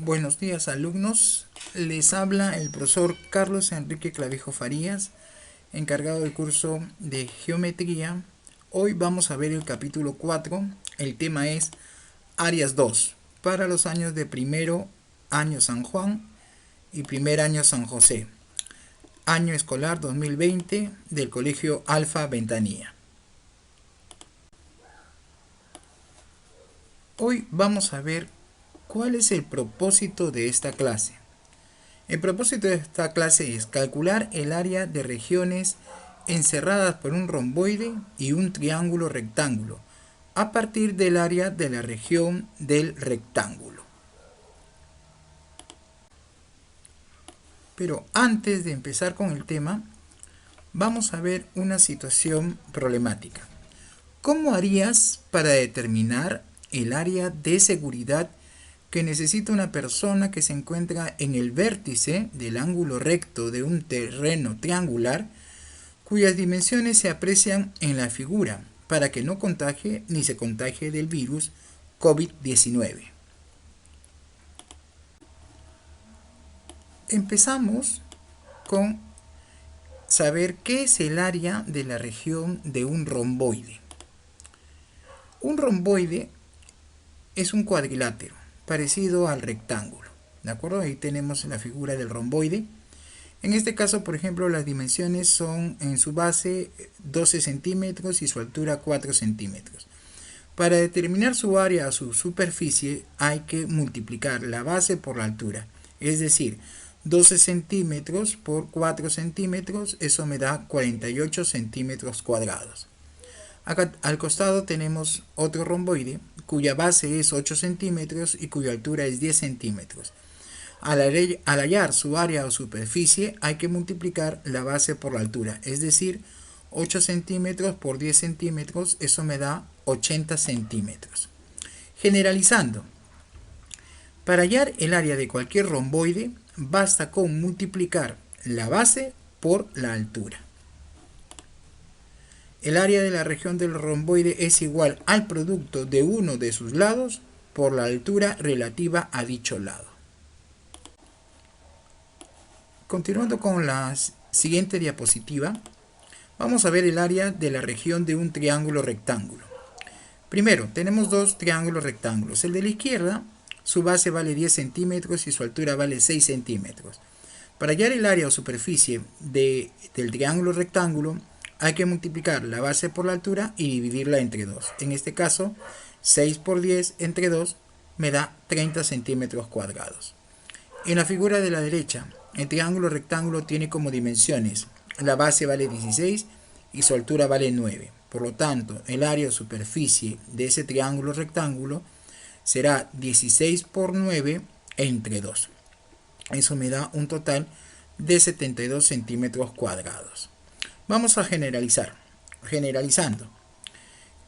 Buenos días, alumnos. Les habla el profesor Carlos Enrique Clavijo Farías, encargado del curso de Geometría. Hoy vamos a ver el capítulo 4. El tema es Áreas 2 para los años de primero año San Juan y primer año San José. Año escolar 2020 del Colegio Alfa Ventanilla. Hoy vamos a ver cuál es el propósito de esta clase. El propósito de esta clase es calcular el área de regiones encerradas por un romboide y un triángulo rectángulo a partir del área de la región del rectángulo. Pero antes de empezar con el tema, vamos a ver una situación problemática. ¿Cómo harías para determinar el área de seguridad que necesita una persona que se encuentra en el vértice del ángulo recto de un terreno triangular cuyas dimensiones se aprecian en la figura para que no contagie ni se contagie del virus COVID-19? Empezamos con saber qué es el área de la región de un romboide. Un romboide es un cuadrilátero parecido al rectángulo, ¿de acuerdo? Ahí tenemos la figura del romboide. En este caso, por ejemplo, las dimensiones son en su base 12 centímetros y su altura 4 centímetros. Para determinar su área o su superficie hay que multiplicar la base por la altura, es decir, 12 centímetros por 4 centímetros, eso me da 48 centímetros cuadrados. Acá al costado tenemos otro romboide cuya base es 8 centímetros y cuya altura es 10 centímetros. Al hallar su área o superficie hay que multiplicar la base por la altura, es decir, 8 centímetros por 10 centímetros, eso me da 80 centímetros. Generalizando, para hallar el área de cualquier romboide basta con multiplicar la base por la altura. El área de la región del romboide es igual al producto de uno de sus lados por la altura relativa a dicho lado. Continuando con la siguiente diapositiva, vamos a ver el área de la región de un triángulo rectángulo. Primero, tenemos dos triángulos rectángulos. El de la izquierda, su base vale 10 centímetros y su altura vale 6 centímetros. Para hallar el área o superficie del triángulo rectángulo, hay que multiplicar la base por la altura y dividirla entre 2. En este caso, 6 por 10 entre 2 me da 30 centímetros cuadrados. En la figura de la derecha, el triángulo rectángulo tiene como dimensiones: la base vale 16 y su altura vale 9. Por lo tanto, el área o superficie de ese triángulo rectángulo será 16 por 9 entre 2. Eso me da un total de 72 centímetros cuadrados. Vamos a generalizar. Generalizando,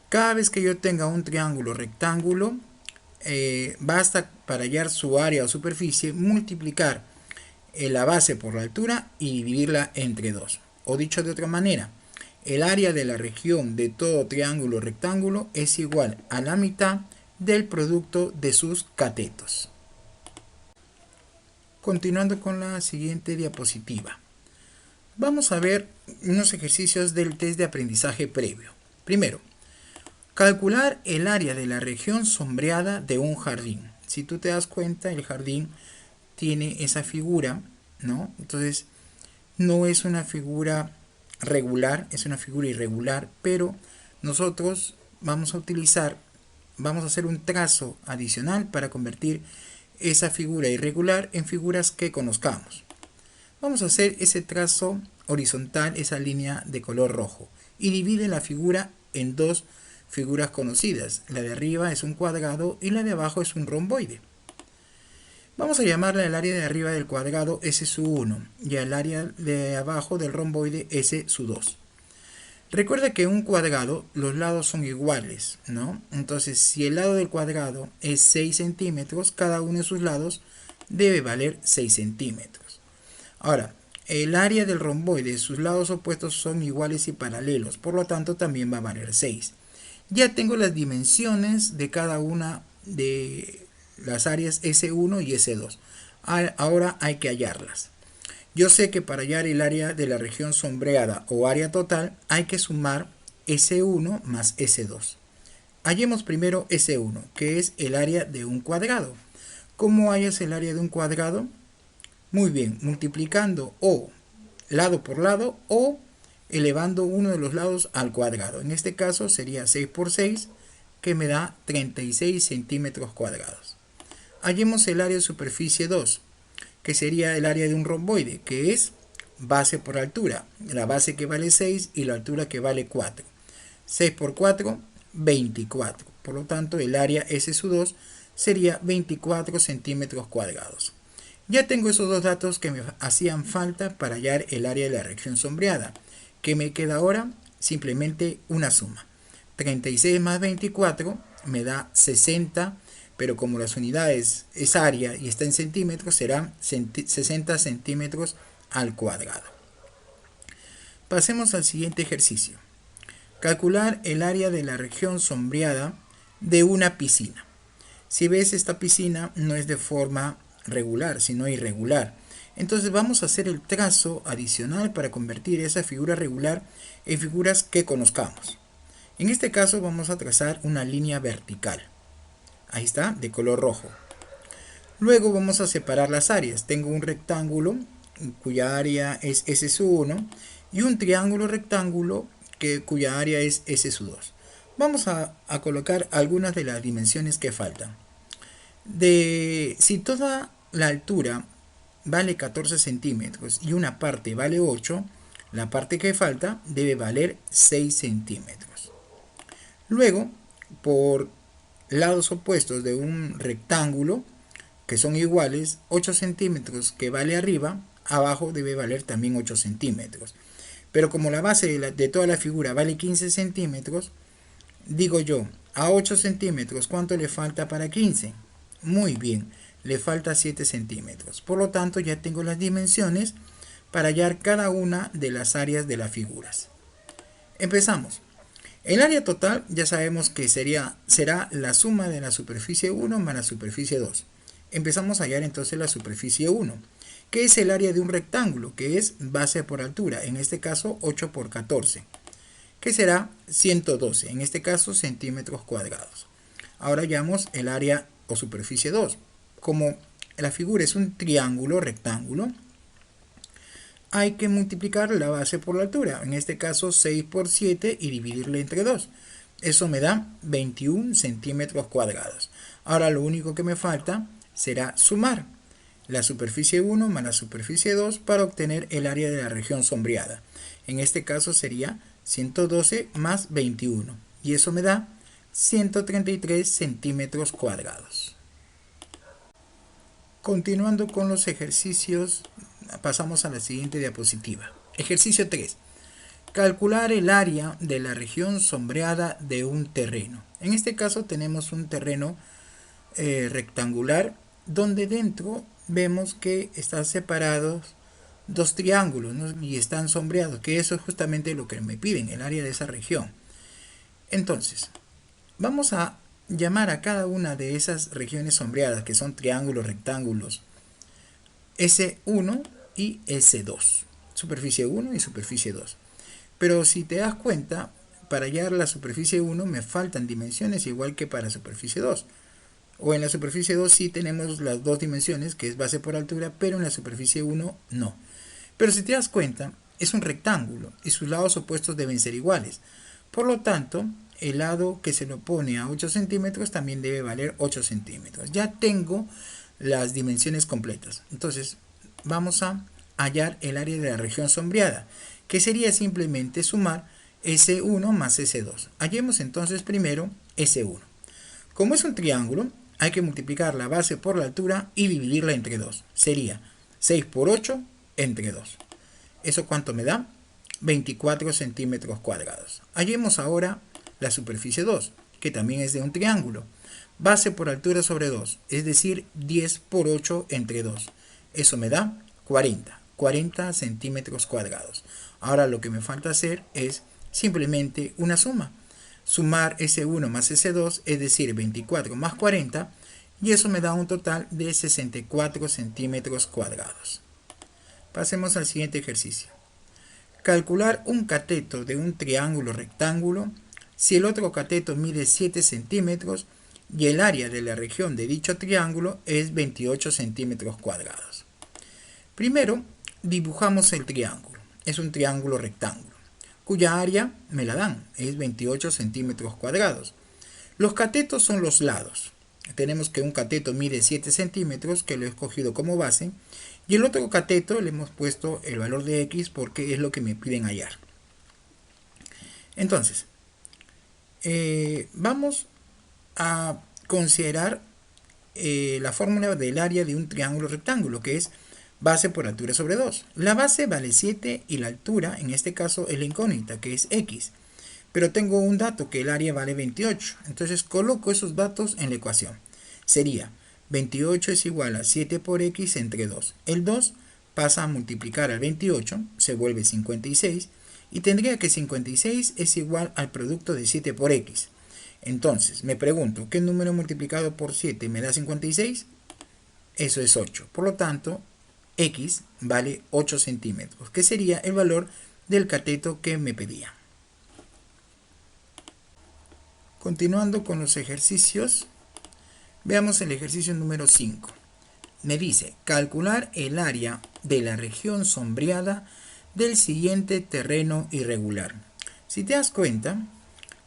cada vez que yo tenga un triángulo rectángulo, basta para hallar su área o superficie multiplicar la base por la altura y dividirla entre 2. O dicho de otra manera, el área de la región de todo triángulo rectángulo es igual a la mitad del producto de sus catetos. Continuando con la siguiente diapositiva, vamos a ver unos ejercicios del test de aprendizaje previo. Primero, calcular el área de la región sombreada de un jardín. Si tú te das cuenta, el jardín tiene esa figura, ¿no? Entonces, no es una figura regular, es una figura irregular, pero nosotros vamos a hacer un trazo adicional para convertir esa figura irregular en figuras que conozcamos. Vamos a hacer ese trazo horizontal, esa línea de color rojo, y divide la figura en dos figuras conocidas. La de arriba es un cuadrado y la de abajo es un romboide. Vamos a llamarle al área de arriba del cuadrado S1 y al área de abajo del romboide S2. Recuerda que en un cuadrado los lados son iguales, ¿no? Entonces, si el lado del cuadrado es 6 centímetros, cada uno de sus lados debe valer 6 centímetros. Ahora, el área del romboide, sus lados opuestos son iguales y paralelos, por lo tanto también va a valer 6. Ya tengo las dimensiones de cada una de las áreas S1 y S2. Ahora hay que hallarlas. Yo sé que para hallar el área de la región sombreada o área total hay que sumar S1 más S2. Hallemos primero S1, que es el área de un cuadrado. ¿Cómo hallas el área de un cuadrado? Muy bien, multiplicando o lado por lado o elevando uno de los lados al cuadrado. En este caso sería 6 por 6, que me da 36 centímetros cuadrados. Hallemos el área de superficie 2, que sería el área de un romboide, que es base por altura. La base que vale 6 y la altura que vale 4. 6 por 4, 24. Por lo tanto, el área S2 sería 24 centímetros cuadrados. Ya tengo esos dos datos que me hacían falta para hallar el área de la región sombreada. ¿Qué me queda ahora? Simplemente una suma. 36 más 24 me da 60, pero como las unidades es área y está en centímetros, serán 60 centímetros al cuadrado. Pasemos al siguiente ejercicio. Calcular el área de la región sombreada de una piscina. Si ves, esta piscina no es de forma regular, sino irregular. Entonces vamos a hacer el trazo adicional para convertir esa figura regular en figuras que conozcamos. En este caso vamos a trazar una línea vertical. Ahí está, de color rojo. Luego vamos a separar las áreas. Tengo un rectángulo cuya área es S1 y un triángulo rectángulo cuya área es S2. Vamos a colocar algunas de las dimensiones que faltan. Si toda la altura vale 14 centímetros y una parte vale 8, la parte que falta debe valer 6 centímetros. Luego, por lados opuestos de un rectángulo que son iguales, 8 centímetros que vale arriba, abajo debe valer también 8 centímetros. Pero como la base de toda la figura vale 15 centímetros, digo yo, a 8 centímetros, ¿cuánto le falta para 15? Muy bien, le falta 7 centímetros. Por lo tanto, ya tengo las dimensiones para hallar cada una de las áreas de las figuras. Empezamos. El área total ya sabemos que será la suma de la superficie 1 más la superficie 2. Empezamos a hallar entonces la superficie 1, que es el área de un rectángulo, que es base por altura, en este caso 8 por 14, que será 112, en este caso centímetros cuadrados. Ahora hallamos el área o superficie 2. Como la figura es un triángulo rectángulo, hay que multiplicar la base por la altura, en este caso 6 por 7 y dividirla entre 2. Eso me da 21 centímetros cuadrados. Ahora lo único que me falta será sumar la superficie 1 más la superficie 2 para obtener el área de la región sombreada. En este caso sería 112 más 21 y eso me da 133 centímetros cuadrados. Continuando con los ejercicios, pasamos a la siguiente diapositiva. Ejercicio 3. Calcular el área de la región sombreada de un terreno. En este caso tenemos un terreno rectangular donde dentro vemos que están separados dos triángulos, ¿no? Y están sombreados, que eso es justamente lo que me piden, el área de esa región. Entonces, vamos a llamar a cada una de esas regiones sombreadas, que son triángulos, rectángulos, S1 y S2, superficie 1 y superficie 2. Pero si te das cuenta, para hallar la superficie 1 me faltan dimensiones igual que para superficie 2. O en la superficie 2 sí tenemos las dos dimensiones, que es base por altura, pero en la superficie 1 no. Pero si te das cuenta, es un rectángulo y sus lados opuestos deben ser iguales. Por lo tanto, el lado que se lo pone a 8 centímetros también debe valer 8 centímetros. Ya tengo las dimensiones completas. Entonces, vamos a hallar el área de la región sombreada, que sería simplemente sumar S1 más S2. Hallemos entonces primero S1. Como es un triángulo, hay que multiplicar la base por la altura y dividirla entre 2. Sería 6 por 8 entre 2. ¿Eso cuánto me da? 24 centímetros cuadrados. Hallemos ahora la superficie 2, que también es de un triángulo. Base por altura sobre 2, es decir, 10 por 8 entre 2. Eso me da 40 centímetros cuadrados. Ahora lo que me falta hacer es simplemente una suma. Sumar S1 más S2, es decir, 24 más 40, y eso me da un total de 64 centímetros cuadrados. Pasemos al siguiente ejercicio. Calcular un cateto de un triángulo rectángulo si el otro cateto mide 7 centímetros y el área de la región de dicho triángulo es 28 centímetros cuadrados. Primero, dibujamos el triángulo. Es un triángulo rectángulo, cuya área me la dan, es 28 centímetros cuadrados. Los catetos son los lados. Tenemos que un cateto mide 7 centímetros, que lo he escogido como base, y el otro cateto le hemos puesto el valor de x porque es lo que me piden hallar. Entonces, vamos a considerar la fórmula del área de un triángulo rectángulo, que es base por altura sobre 2. La base vale 7 y la altura, en este caso, es la incógnita, que es x. Pero tengo un dato que el área vale 28. Entonces coloco esos datos en la ecuación. Sería 28 es igual a 7 por x entre 2. El 2 pasa a multiplicar al 28, se vuelve 56. Y tendría que 56 es igual al producto de 7 por x. Entonces me pregunto, ¿qué número multiplicado por 7 me da 56? Eso es 8. Por lo tanto, x vale 8 centímetros, que sería el valor del cateto que me pedía. Continuando con los ejercicios, veamos el ejercicio número 5. Me dice, calcular el área de la región sombreada del siguiente terreno irregular. Si te das cuenta,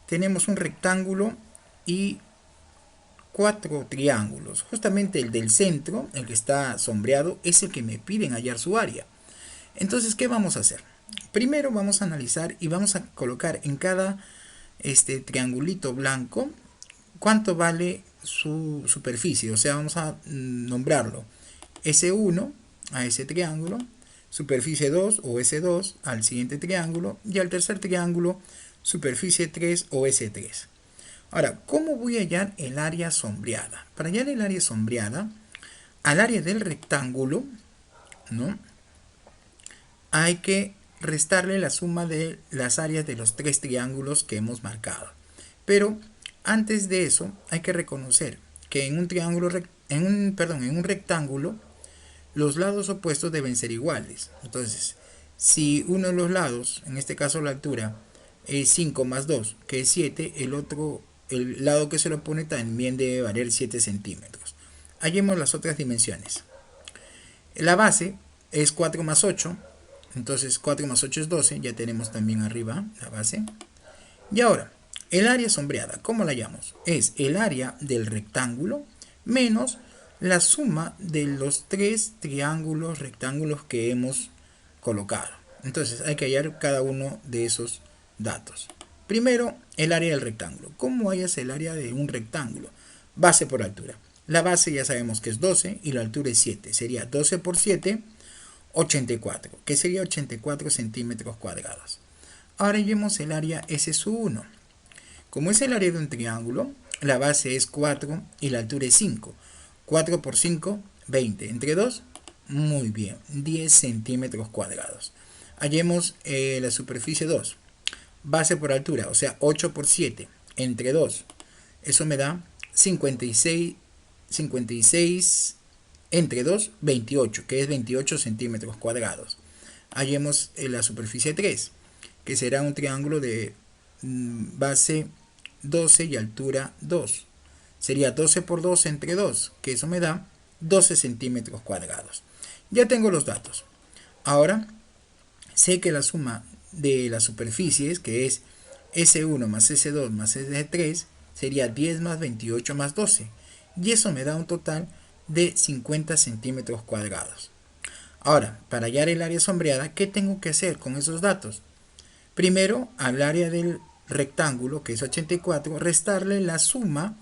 tenemos un rectángulo y 4 triángulos. Justamente el del centro, el que está sombreado, es el que me piden hallar su área. Entonces, ¿qué vamos a hacer? Primero vamos a analizar y vamos a colocar en cada triangulito blanco cuánto vale su superficie. O sea, vamos a nombrarlo S1 a ese triángulo, superficie 2 o S2 al siguiente triángulo y al tercer triángulo superficie 3 o S3. Ahora, ¿cómo voy a hallar el área sombreada? Para hallar el área sombreada, al área del rectángulo, ¿no?, hay que restarle la suma de las áreas de los 3 triángulos que hemos marcado. Pero antes de eso hay que reconocer que en un rectángulo los lados opuestos deben ser iguales. Entonces, si uno de los lados, en este caso la altura, es 5 más 2, que es 7, el lado que se lo opone también debe valer 7 centímetros. Hallemos las otras dimensiones. La base es 4 más 8, entonces 4 más 8 es 12, ya tenemos también arriba la base. Y ahora, el área sombreada, ¿cómo la hallamos? Es el área del rectángulo menos la suma de los 3 rectángulos que hemos colocado. Entonces hay que hallar cada uno de esos datos. Primero, el área del rectángulo. ¿Cómo hallas el área de un rectángulo? Base por altura. La base ya sabemos que es 12 y la altura es 7. Sería 12 por 7, 84, que sería 84 centímetros cuadrados. Ahora hallemos el área S1. Como es el área de un triángulo, la base es 4 y la altura es 5. 4 por 5, 20. Entre 2, muy bien, 10 centímetros cuadrados. Hallemos la superficie 2. Base por altura, o sea, 8 por 7. Entre 2. Eso me da 56 entre 2, 28, que es 28 centímetros cuadrados. Hallemos la superficie 3, que será un triángulo de base 12 y altura 2. Sería 12 por 2 entre 2, que eso me da 12 centímetros cuadrados. Ya tengo los datos. Ahora sé que la suma de las superficies, que es S1 más S2 más S3, sería 10 más 28 más 12. Y eso me da un total de 50 centímetros cuadrados. Ahora, para hallar el área sombreada, ¿qué tengo que hacer con esos datos? Primero, al área del rectángulo, que es 84, restarle la suma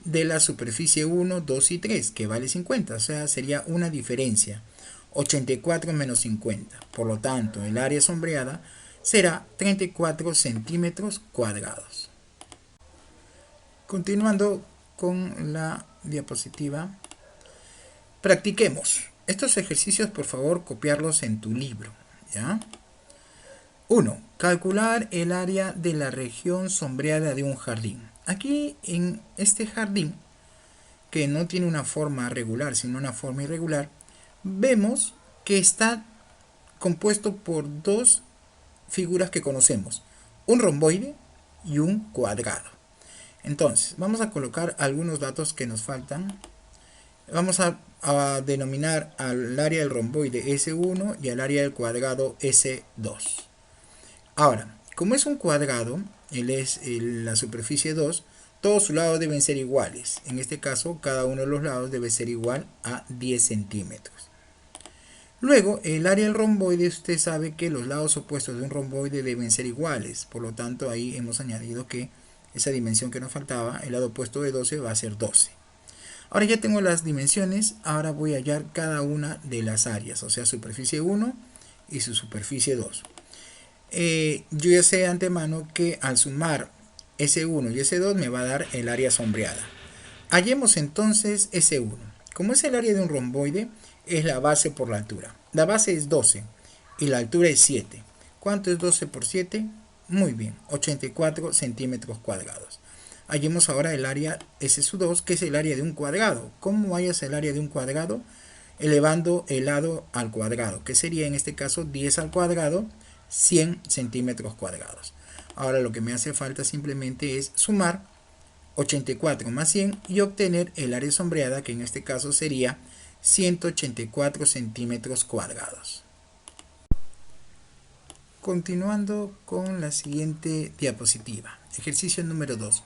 de la superficie 1, 2 y 3, que vale 50, o sea, sería una diferencia. 84 menos 50. Por lo tanto, el área sombreada será 34 centímetros cuadrados. Continuando con la diapositiva, practiquemos. Estos ejercicios, por favor, copiarlos en tu libro, ¿ya? 1. Calcular el área de la región sombreada de un jardín. Aquí en este jardín que no tiene una forma regular, sino una forma irregular, vemos que está compuesto por dos figuras que conocemos, un romboide y un cuadrado. Entonces, vamos a colocar algunos datos que nos faltan. Vamos a denominar al área del romboide S1 y al área del cuadrado S2. Ahora, como es un cuadrado, la superficie 2, todos sus lados deben ser iguales. En este caso, cada uno de los lados debe ser igual a 10 centímetros. Luego, el área del romboide, usted sabe que los lados opuestos de un romboide deben ser iguales. Por lo tanto, ahí hemos añadido que esa dimensión que nos faltaba, el lado opuesto de 12 va a ser 12. Ahora ya tengo las dimensiones, ahora voy a hallar cada una de las áreas, o sea, superficie 1 y su superficie 2. Yo ya sé de antemano que al sumar S1 y S2 me va a dar el área sombreada. Hallemos entonces S1. Como es el área de un romboide, es la base por la altura. La base es 12 y la altura es 7. ¿Cuánto es 12 por 7? Muy bien, 84 centímetros cuadrados. Hallemos ahora el área S2, que es el área de un cuadrado. ¿Cómo hallas el área de un cuadrado? Elevando el lado al cuadrado, que sería en este caso 10 al cuadrado, 100 centímetros cuadrados. Ahora lo que me hace falta simplemente es sumar 84 más 100 y obtener el área sombreada, que en este caso sería 184 centímetros cuadrados. Continuando con la siguiente diapositiva. Ejercicio número 2.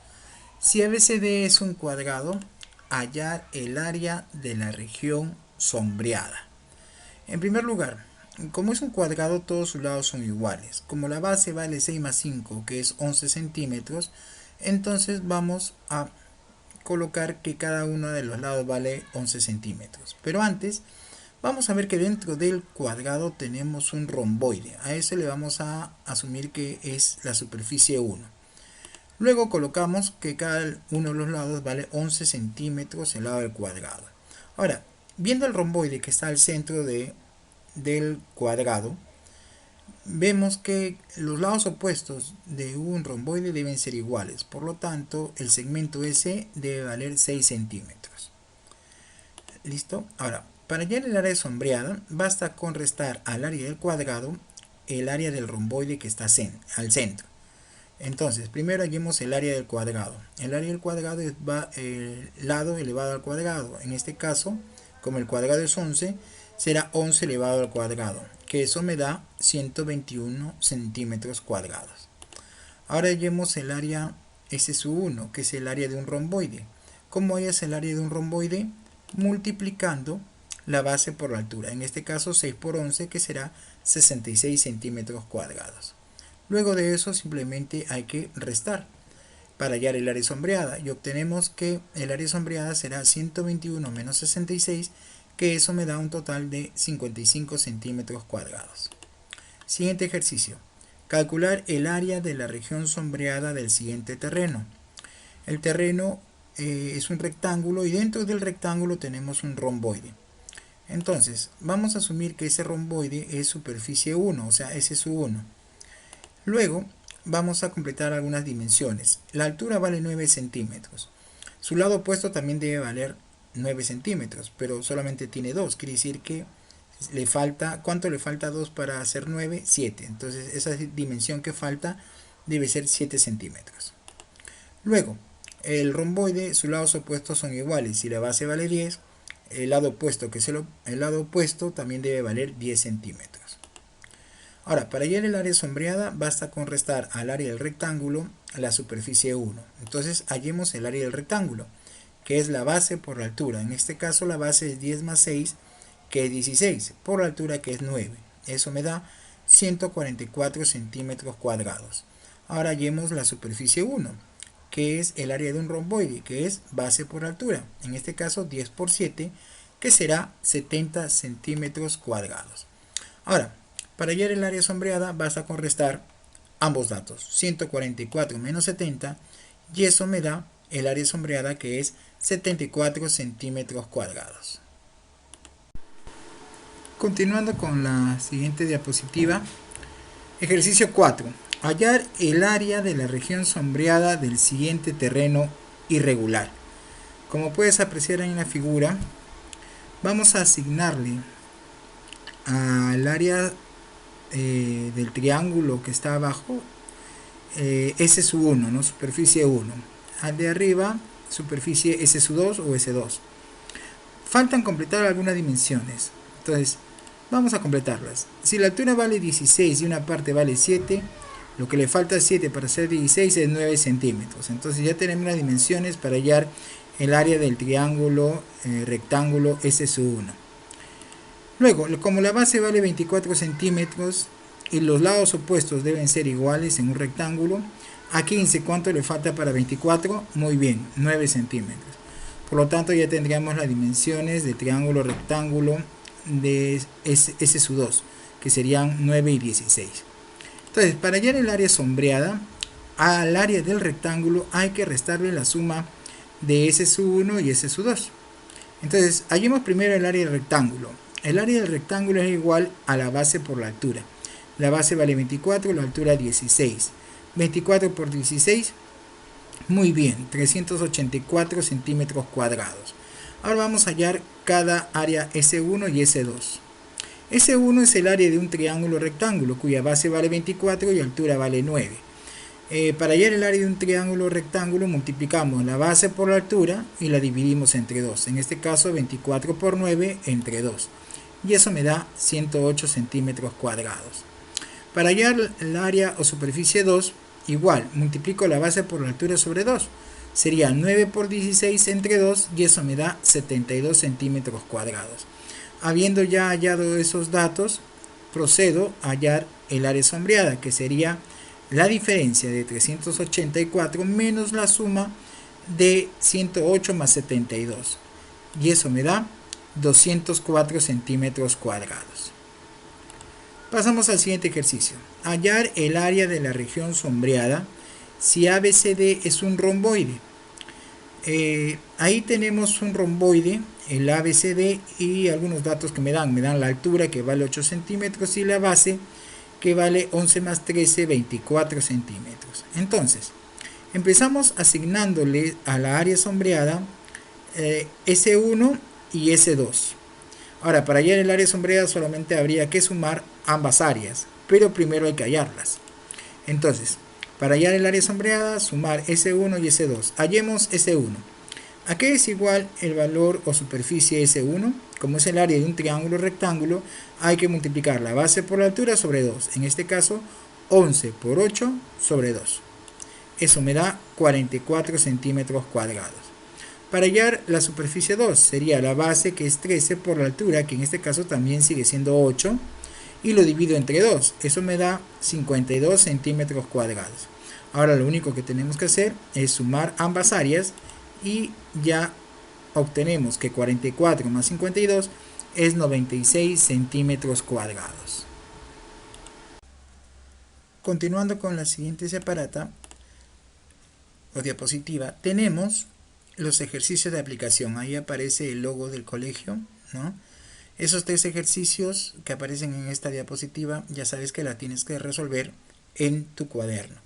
Si ABCD es un cuadrado, hallar el área de la región sombreada. En primer lugar, como es un cuadrado, todos sus lados son iguales. Como la base vale 6 más 5, que es 11 centímetros, entonces vamos a colocar que cada uno de los lados vale 11 centímetros. Pero antes, vamos a ver que dentro del cuadrado tenemos un romboide. A ese le vamos a asumir que es la superficie 1. Luego colocamos que cada uno de los lados vale 11 centímetros el lado del cuadrado. Ahora, viendo el romboide que está al centro del cuadrado, vemos que los lados opuestos de un romboide deben ser iguales. Por lo tanto, el segmento S debe valer 6 centímetros. ¿Listo? Ahora, para hallar el área sombreada, basta con restar al área del cuadrado el área del romboide que está al centro. Entonces, primero hallemos el área del cuadrado. El área del cuadrado es el lado elevado al cuadrado. En este caso, como el cuadrado es 11, será 11 elevado al cuadrado, que eso me da 121 centímetros cuadrados. Ahora hallemos el área S1, que es el área de un romboide. ¿Cómo hallas el área de un romboide? Multiplicando la base por la altura. En este caso, 6 por 11, que será 66 centímetros cuadrados. Luego de eso simplemente hay que restar para hallar el área sombreada y obtenemos que el área sombreada será 121 menos 66, que eso me da un total de 55 centímetros cuadrados. Siguiente ejercicio. Calcular el área de la región sombreada del siguiente terreno. El terreno es un rectángulo y dentro del rectángulo tenemos un romboide. Entonces vamos a asumir que ese romboide es superficie 1, o sea, ese es su 1. Luego vamos a completar algunas dimensiones. La altura vale 9 centímetros. Su lado opuesto también debe valer 9 centímetros, pero solamente tiene 2. Quiere decir que le falta, ¿cuánto le falta 2 para hacer 9? 7. Entonces esa dimensión que falta debe ser 7 centímetros. Luego, el romboide, sus lados opuestos son iguales. Si la base vale 10, el lado opuesto, que es el lado opuesto, también debe valer 10 centímetros. Ahora, para hallar el área sombreada, basta con restar al área del rectángulo la superficie 1. Entonces, hallemos el área del rectángulo, que es la base por la altura. En este caso, la base es 10 más 6, que es 16, por la altura, que es 9. Eso me da 144 centímetros cuadrados. Ahora hallemos la superficie 1, que es el área de un romboide, que es base por altura. En este caso, 10 por 7, que será 70 centímetros cuadrados. Ahora, para hallar el área sombreada basta con restar ambos datos, 144 menos 70, y eso me da el área sombreada, que es 74 centímetros cuadrados. Continuando con la siguiente diapositiva, ejercicio 4. Hallar el área de la región sombreada del siguiente terreno irregular. Como puedes apreciar en la figura, vamos a asignarle al área del triángulo que está abajo S1, ¿no? Superficie 1. Al de arriba, superficie S2 o S2. Faltan completar algunas dimensiones. Entonces, vamos a completarlas. Si la altura vale 16 y una parte vale 7, lo que le falta 7 para hacer 16 es 9 centímetros. Entonces ya tenemos las dimensiones para hallar el área del triángulo rectángulo S1. Luego, como la base vale 24 centímetros y los lados opuestos deben ser iguales en un rectángulo, a 15, ¿cuánto le falta para 24? Muy bien, 9 centímetros. Por lo tanto, ya tendríamos las dimensiones del triángulo rectángulo de S2, que serían 9 y 16. Entonces, para hallar el área sombreada, al área del rectángulo hay que restarle la suma de S1 y S2. Entonces, hallemos primero el área del rectángulo. El área del rectángulo es igual a la base por la altura. La base vale 24, la altura 16. 24 por 16, muy bien, 384 centímetros cuadrados. Ahora vamos a hallar cada área S1 y S2. S1 es el área de un triángulo rectángulo cuya base vale 24 y altura vale 9. Para hallar el área de un triángulo rectángulo multiplicamos la base por la altura y la dividimos entre 2. En este caso 24 por 9 entre 2. Y eso me da 108 centímetros cuadrados. Para hallar el área o superficie 2, igual, multiplico la base por la altura sobre 2. Sería 9 por 16 entre 2 y eso me da 72 centímetros cuadrados. Habiendo ya hallado esos datos, procedo a hallar el área sombreada, que sería la diferencia de 384 menos la suma de 108 más 72. Y eso me da 204 centímetros cuadrados. Pasamos al siguiente ejercicio. Hallar el área de la región sombreada si ABCD es un romboide. Ahí tenemos un romboide, el ABCD, y algunos datos que me dan. Me dan la altura, que vale 8 centímetros, y la base, que vale 11 más 13, 24 centímetros. Entonces, empezamos asignándole a la área sombreada S1 y S2. Ahora, para hallar el área sombreada solamente habría que sumar ambas áreas, pero primero hay que hallarlas. Entonces, para hallar el área sombreada, sumar S1 y S2. Hallemos S1. ¿A qué es igual el valor o superficie S1? Como es el área de un triángulo rectángulo, hay que multiplicar la base por la altura sobre 2. En este caso, 11 por 8 sobre 2. Eso me da 44 centímetros cuadrados. Para hallar la superficie 2, sería la base, que es 13, por la altura, que en este caso también sigue siendo 8, y lo divido entre 2. Eso me da 52 centímetros cuadrados. Ahora lo único que tenemos que hacer es sumar ambas áreas y ya obtenemos que 44 más 52 es 96 centímetros cuadrados. Continuando con la siguiente separata o diapositiva, tenemos los ejercicios de aplicación. Ahí aparece el logo del colegio, ¿no? Esos 3 ejercicios que aparecen en esta diapositiva, ya sabes que la tienes que resolver en tu cuaderno.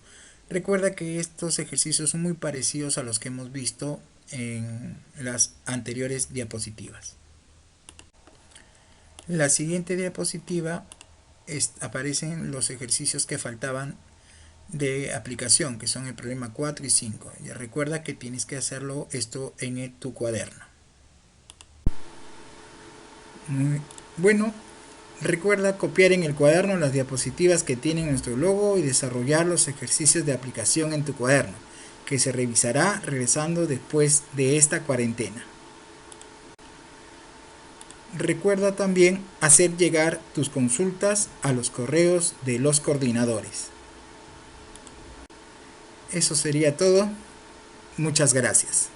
Recuerda que estos ejercicios son muy parecidos a los que hemos visto en las anteriores diapositivas. En la siguiente diapositiva aparecen los ejercicios que faltaban de aplicación, que son el problema 4 y 5. Ya recuerda que tienes que hacerlo esto en tu cuaderno. Bueno, recuerda copiar en el cuaderno las diapositivas que tienen nuestro logo y desarrollar los ejercicios de aplicación en tu cuaderno, que se revisará regresando después de esta cuarentena. Recuerda también hacer llegar tus consultas a los correos de los coordinadores. Eso sería todo. Muchas gracias.